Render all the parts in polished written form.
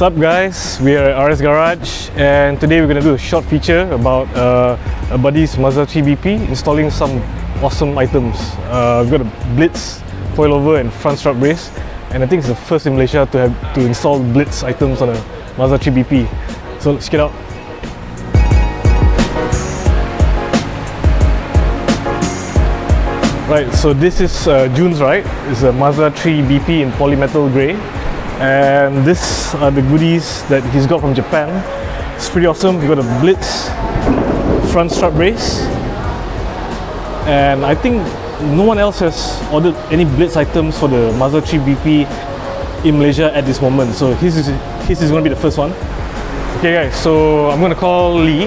What's up guys, we are at RS Garage and today we're going to do a short feature about a buddy's Mazda3 BP installing some awesome items. We've got a BLITZ Coilover and Front Struts Brace, and I think it's the first in Malaysia to install BLITZ items on a Mazda3 BP. So let's get out. Right, so this is June's ride. It's a Mazda3 BP in polymetal grey. And these are the goodies that he's got from Japan. It's pretty awesome. We've got a BLITZ Front Struts Brace. And I think no one else has ordered any BLITZ items for the Mazda3 BP in Malaysia at this moment. So his is going to be the first one. Okay guys, so I'm going to call Lee,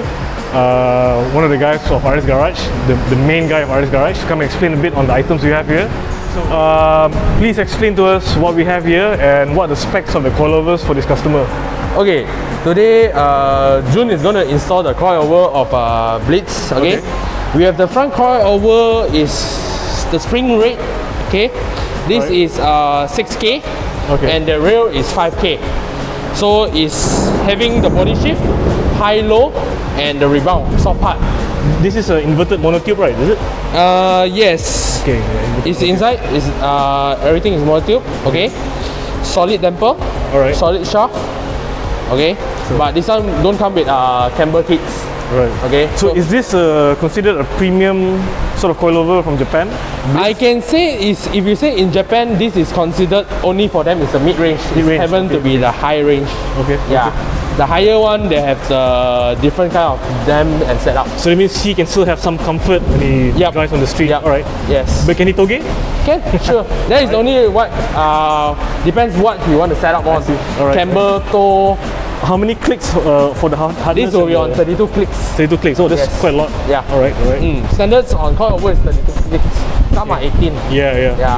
one of the guys of RS Garage, the main guy of RS Garage, to come and explain a bit on the items we have here. So, please explain to us what we have here and what are the specs of the coilovers for this customer. Okay, today June is going to install the coilover of BLITZ. Okay, we have the front coilover is the spring rate. Okay, this is 6K, and the rear is 5K. So it's having the body shift, high low, and the rebound, soft hard. This is an inverted monotube, right? Is it? Yes. Okay. It's inside. Is everything is monotube. Okay. Solid damper. Alright. Solid shaft. Okay. So, but this one don't come with camber kits. Right. Okay. So is this considered a premium sort of coilover from Japan? I can say is, if you say in Japan, this is considered only for them. It's a mid-range. It happens to be the high range. Okay. Yeah. The higher one, they have the different kind of dam and setup. So it means he can still have some comfort when he drives on the street. Alright. Yes. But can he toge? Can, sure. That is only what depends what you want to set up on. Camber, tow. How many clicks for the hardness? This will be on 32 clicks. 32 clicks. Oh, that's quite a lot. Yeah. Alright. Standards on coilover is 32 clicks. Some are 18. Yeah.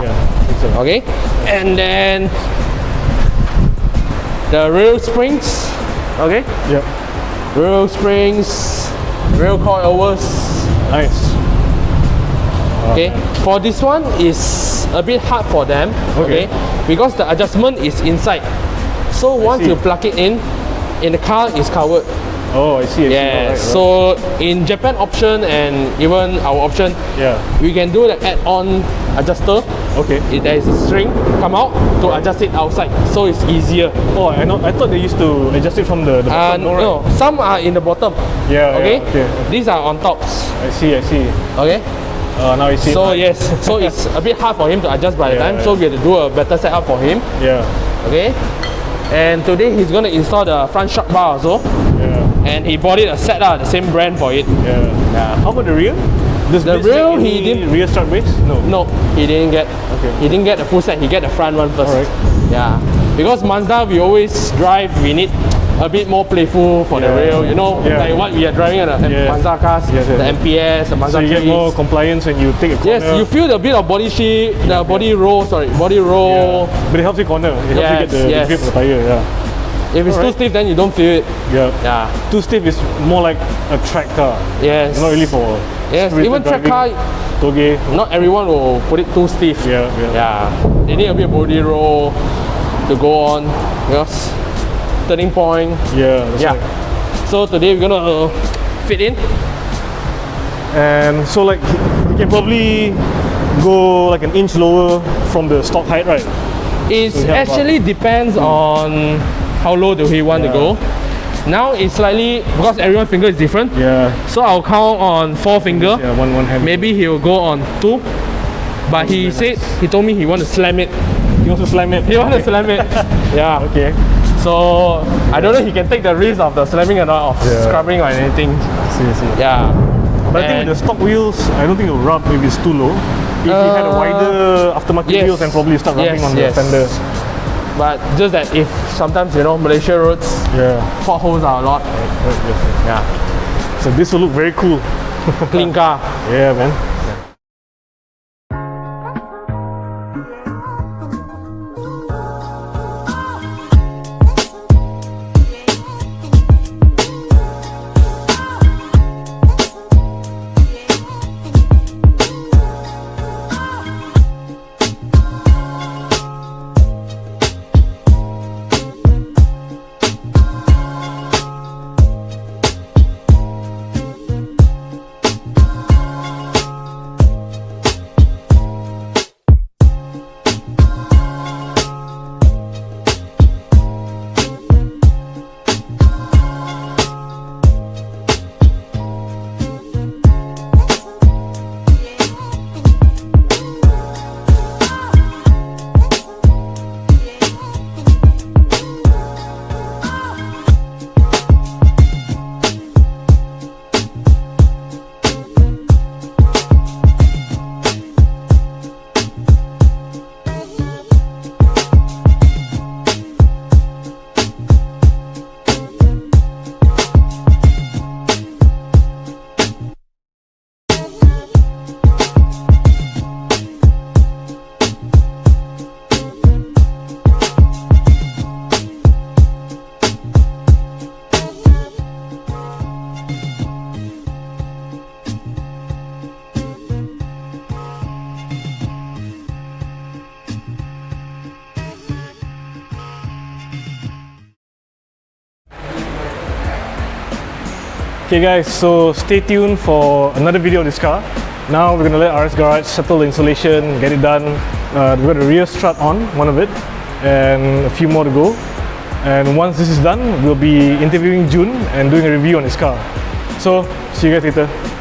So. Okay. And then the rear springs. Okay. Yeah. Rear springs, rear coilovers. Nice. Okay. For this one is a bit hard for them. Okay. Because the adjustment is inside. So once you plug it in the car is covered. Oh, I see. Yeah. So in Japan option and even our option, we can do the add-on adjuster. Okay. There is a string come out to adjust it outside, so it's easier. Oh, I thought they used to adjust it from the bottom. No, some are in the bottom. Yeah. Okay. Okay. These are on tops. I see. Okay. Now I see. So yes, so it's a bit hard for him to adjust by the time. So we have to do a better setup for him. Yeah. Okay. And today he's going to install the front strut bar also. Yeah. And he bought it a set, the same brand for it. Yeah. How about the rear? The rear, he didn't. Rear strut brace? No, he didn't get. He didn't get the full set. He get the front one first. Alright. Yeah. Because Mazda, we always drive. We need a bit more playful for the rear. You know, like what we are driving on the Mazda cars, the MPS, the Mazda 3. So you get more compliance when you take a corner. Yes, you feel the bit of body shift, the body roll. Sorry, body roll. Yeah. But it helps you corner. It helps you get the grip of the tire. Yeah. If it's too stiff, then you don't feel it. Yeah. Too stiff is more like a track car. Yes. Not really for. Yes. Even track car. Toge. Not everyone will put it too stiff. Yeah. They need a bit of body roll to go on. Yes. Turning point. Right. So today we're gonna fit in. And so like you can probably go like an inch lower from the stock height, right? It actually depends on how low do he want to go. Now it's slightly, because everyone's finger is different. So I'll count on 4 fingers. One hand. Maybe he will go on 2. But he said, he told me he want to slam it. He wants to slam it. He wants to slam it. Okay. So I don't know if he can take the risk of the slamming or not, of scrubbing or anything. See. Yeah. But I think with the stock wheels, I don't think it will rub if it's too low. If he had a wider aftermarket wheels, and probably start rubbing on the fender. But just that if sometimes, you know, Malaysia roads, potholes are a lot. So this will look very cool. Clean car. Yeah, man. Okay guys, so stay tuned for another video of this car. Now we're gonna let RS Garage settle the installation, get it done. We've got a rear strut on, one of it, and a few more to go. And once this is done, we'll be interviewing Jun and doing a review on his car. So, see you guys later.